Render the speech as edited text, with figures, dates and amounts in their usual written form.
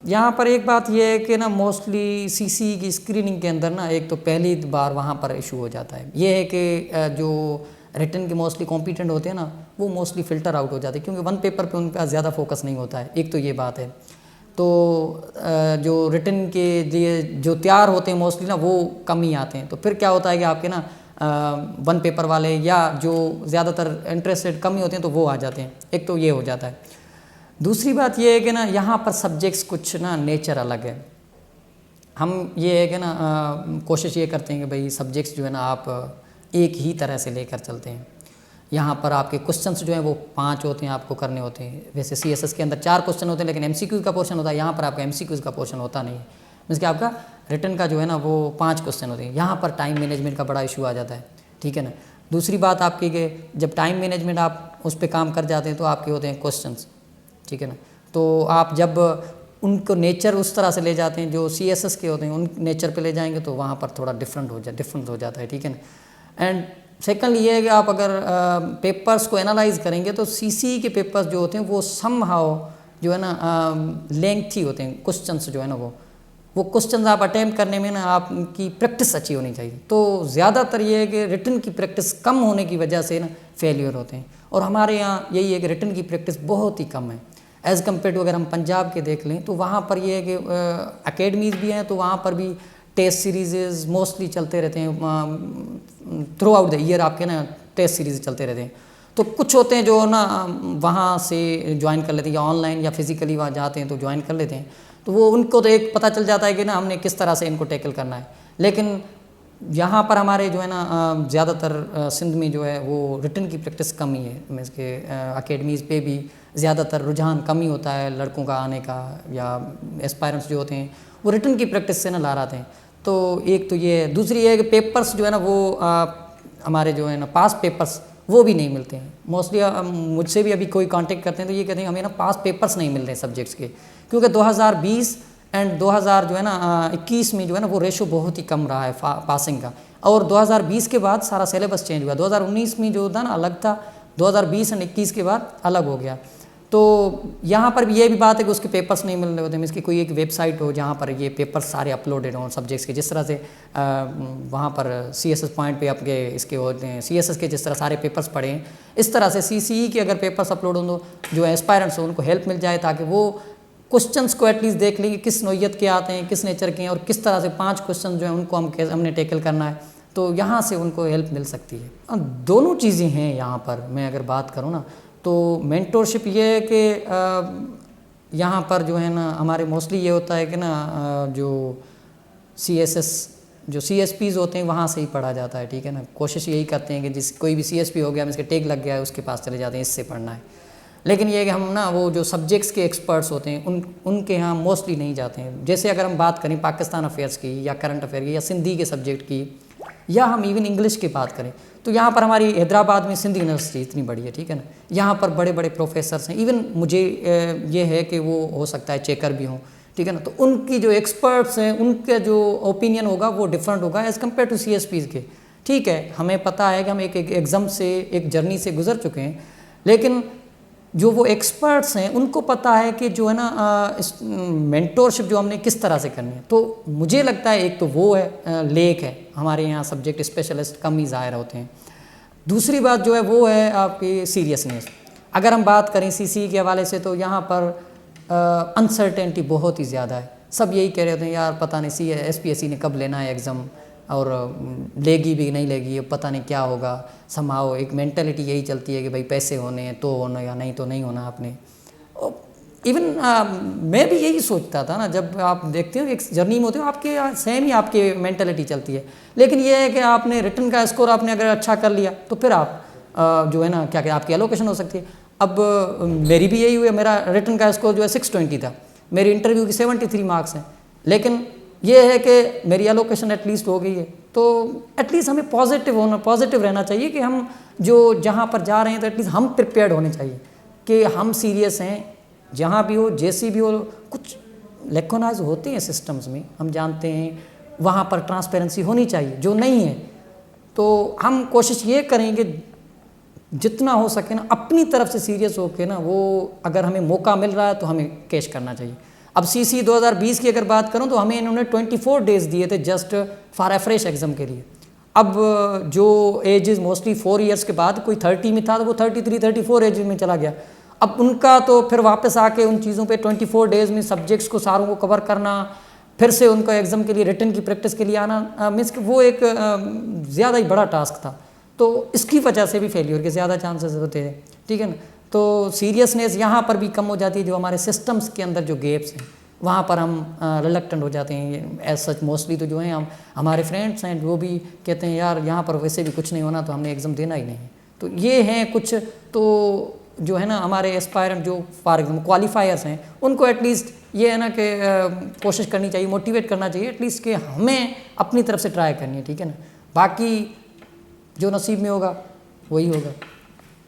यहाँ पर एक बात ये है कि ना मोस्टली सीसी की स्क्रीनिंग के अंदर ना एक तो पहली बार वहाँ पर इशू हो जाता है, ये है कि जो रिटन के मोस्टली कॉम्पिटेंट होते हैं ना वो मोस्टली फ़िल्टर आउट हो जाते हैं, क्योंकि वन पेपर पे उनका ज़्यादा फोकस नहीं होता है, एक तो ये बात है। तो जो रिटन के लिए जो तैयार होते हैं मोस्टली ना वो कम ही आते हैं, तो फिर क्या होता है कि आपके ना वन पेपर वाले या जो ज़्यादातर इंटरेस्टेड कम ही होते हैं तो वो आ जाते हैं, एक तो ये हो जाता है। दूसरी बात ये है कि ना यहाँ पर सब्जेक्ट्स कुछ ना नेचर अलग है। हम ये है कि ना कोशिश ये करते हैं कि भाई सब्जेक्ट्स जो है ना आप एक ही तरह से लेकर चलते हैं। यहाँ पर आपके क्वेश्चंस जो हैं वो 5 होते हैं, आपको करने होते हैं। वैसे सीएसएस के अंदर 4 क्वेश्चन होते हैं, लेकिन एमसीक्यू का पोर्शन होता है, यहाँ पर आपका एमसीक्यू का पोर्शन होता नहीं है। मीन्स कि आपका रिटन का जो है ना वो 5 क्वेश्चन होते हैं। यहाँ पर टाइम मैनेजमेंट का बड़ा इशू आ जाता है, ठीक है ना। दूसरी बात आपकी कि जब टाइम मैनेजमेंट आप उस पर काम कर जाते हैं तो आपके होते हैं क्वेश्चंस, ठीक है ना। तो आप जब उनको नेचर उस तरह से ले जाते हैं जो सीएसएस के होते हैं उन नेचर पे ले जाएंगे तो वहाँ पर थोड़ा डिफरेंट हो जाता है, ठीक है ना। एंड सेकंड ये है कि आप अगर पेपर्स को एनालाइज करेंगे तो सीसी के पेपर्स जो होते हैं वो समहाउ जो है ना लेंथी होते हैं। क्वेश्चंस जो है ना वो क्वेश्चंस आप अटेम्प्ट करने में ना आपकी प्रैक्टिस अच्छी होनी चाहिए। तो ज़्यादातर ये है कि रिटन की प्रैक्टिस कम होने की वजह से ना फेलियर होते हैं, और हमारे यहाँ यही है कि रिटन की प्रैक्टिस बहुत ही कम है एज़ कम्पेयर टू। अगर हम पंजाब के देख लें तो वहाँ पर ये है कि अकेडमीज़ भी हैं, तो वहाँ पर भी टेस्ट सीरीज़ मोस्टली चलते रहते हैं थ्रू आउट द ईयर, आपके ना टेस्ट सीरीज़ चलते रहते हैं। तो कुछ होते हैं जो ना वहाँ से ज्वाइन कर लेते हैं या ऑनलाइन या फिज़िकली वहाँ जाते हैं तो ज्वाइन कर लेते हैं, तो वो उनको तो एक पता चल जाता है कि ना हमने किस तरह से इनको टैकल करना है। लेकिन यहाँ पर हमारे जो है ना ज़्यादातर सिंध में जो है वो रिटन की प्रैक्टिस कम ही है। मीन्स के अकेडमीज़ पे भी ज़्यादातर रुझान कम ही होता है लड़कों का आने का, या एस्पायरेंट्स जो होते हैं वो रिटन की प्रैक्टिस से ना ला रहे हैं। तो एक तो ये है। दूसरी ये है कि पेपर्स जो है ना वो हमारे जो है ना पास पेपर्स वो भी नहीं मिलते हैं। मोस्टली मुझसे भी अभी कोई कांटेक्ट करते हैं तो ये कहते हैं हमें ना पास पेपर्स नहीं मिल रहे हैं सब्जेक्ट्स के, क्योंकि 2020 एंड 2000 जो है ना 21 में जो है ना वो रेशो बहुत ही कम रहा है पासिंग का, और 2020 के बाद सारा सिलेबस चेंज हुआ। 2019 में जो था ना अलग था, 2020 एंड 21 के बाद अलग हो गया। तो यहाँ पर भी ये भी बात है कि उसके पेपर्स नहीं मिल रहे होते हैं। इसकी कोई एक वेबसाइट हो जहाँ पर ये पेपर्स सारे अपलोडेड हों सब्जेक्ट्स के, जिस तरह से वहाँ पर सीएसएस पॉइंट पे आपके इसके होते हैं सीएसएस के जिस तरह सारे पेपर्स पढ़े हैं, इस तरह से सीसीई के अगर पेपर्स अपलोड हों तो जो एस्पायरेंट्स हो उनको हेल्प मिल जाए, ताकि वो क्वेश्चंस को एटलीस्ट देख लें कि किस नोयत के आते हैं, किस नेचर के हैं, और किस तरह से 5 क्वेश्चन जो हैं उनको हमने टैकल करना है, तो यहाँ से उनको हेल्प मिल सकती है। दोनों चीज़ें हैं यहाँ पर। मैं अगर बात करूँ ना तो मेंटोरशिप ये है कि यहाँ पर जो है ना हमारे मोस्टली ये होता है कि ना जो सीएसएस जो सीएसपीज़ होते हैं वहाँ से ही पढ़ा जाता है, ठीक है ना। कोशिश यही करते हैं कि जिस कोई भी सीएसपी हो गया, इसके टैग लग गया है, उसके पास चले जाते हैं इससे पढ़ना है। लेकिन ये कि हम ना वो जो सब्जेक्ट्स के एक्सपर्ट्स होते हैं उनके यहाँ मोस्टली नहीं जाते हैं। जैसे अगर हम बात करें पाकिस्तान अफेयर्स की या करंट अफेयर की या सिंधी के सब्जेक्ट की, या हम इवन इंग्लिश की बात करें, तो यहाँ पर हमारी हैदराबाद में सिंध यूनिवर्सिटी इतनी बड़ी है, ठीक है ना। यहाँ पर बड़े बड़े प्रोफेसर्स हैं, इवन मुझे ये है कि वो हो सकता है चेकर भी हों, ठीक है ना। तो उनकी जो एक्सपर्ट्स हैं उनका जो ओपिनियन होगा वो डिफरेंट होगा एज़ कम्पेयर टू सीएसपीज़ के, ठीक है। हमें पता है कि हम एक एग्ज़ाम से एक जर्नी से गुजर चुके हैं, लेकिन जो वो एक्सपर्ट्स हैं उनको पता है कि जो है ना मेंटोरशिप जो हमने किस तरह से करनी है। तो मुझे लगता है एक तो वो है लेक है, हमारे यहाँ सब्जेक्ट स्पेशलिस्ट कम ही ज़ाहिर होते हैं। दूसरी बात जो है वो है आपकी सीरियसनेस। अगर हम बात करें सीसी के हवाले से तो यहाँ पर अनसर्टेनिटी बहुत ही ज़्यादा है। सब यही कह रहे होते हैं यार पता नहीं एसपीएससी ने कब लेना है एग्ज़ाम, और लेगी भी नहीं लेगी पता नहीं क्या होगा। समाओ एक मेंटालिटी यही चलती है कि भाई पैसे होने हैं तो होना, या नहीं तो नहीं होना आपने। इवन मैं भी यही सोचता था ना, जब आप देखते हो एक जर्नी में होते हो आपके सेम ही आपकी मेंटालिटी चलती है। लेकिन ये है कि आपने रिटन का स्कोर आपने अगर अच्छा कर लिया तो फिर आप जो है ना क्या आपकी एलोकेशन हो सकती है। अब मेरी भी यही हुई, मेरा रिटन का स्कोर जो है 620 था, मेरी इंटरव्यू की 73 मार्क्स हैं, लेकिन ये है कि मेरी एलोकेशन एटलीस्ट हो गई है। तो एटलीस्ट हमें पॉजिटिव रहना चाहिए कि हम जो जहाँ पर जा रहे हैं तो एटलीस्ट हम प्रिपेयर्ड होने चाहिए कि हम सीरियस हैं, जहाँ भी हो जैसी भी हो। कुछ लेकोनाइज होते हैं सिस्टम्स में, हम जानते हैं वहाँ पर ट्रांसपेरेंसी होनी चाहिए, जो नहीं है। तो हम कोशिश ये करेंगे जितना हो सके ना अपनी तरफ से सीरियस होकर ना, वो अगर हमें मौका मिल रहा है तो हमें कैश करना चाहिए। अब सीसी 2020 की अगर बात करूं तो हमें इन्होंने 24 डेज दिए थे just for a fresh exam के लिए। अब जो एज मोस्टली 4 इयर्स के बाद कोई 30 में था तो वो 33 34 एज में चला गया। अब उनका तो फिर वापस आके उन चीज़ों पे 24 डेज़ में सब्जेक्ट्स को सारों को कवर करना, फिर से उनको एग्ज़ाम के लिए रिटन की प्रैक्टिस के लिए आना, मीन्स कि वो एक ज़्यादा ही बड़ा टास्क था। तो इसकी वजह से भी फेलियर के ज़्यादा चांसेस होते हैं, ठीक है ना। तो सीरियसनेस यहाँ पर भी कम हो जाती है, जो हमारे सिस्टम्स के अंदर जो गैप्स हैं वहाँ पर हम रिलक्टेंट हो जाते हैं। एज सच मोस्टली तो जो हैं हम हमारे फ्रेंड्स हैं वो भी कहते हैं यार यहाँ पर वैसे भी कुछ नहीं होना तो हमने एग्ज़ाम देना ही नहीं। तो ये हैं कुछ तो जो है ना हमारे एस्पायरेंट जो फॉर एग्जाम्पल क्वालिफायर्स हैं उनको एटलीस्ट ये है ना कि कोशिश करनी चाहिए, मोटिवेट करना चाहिए एटलीस्ट कि हमें अपनी तरफ से ट्राई करनी है, ठीक है ना। बाकी जो नसीब में होगा वही होगा।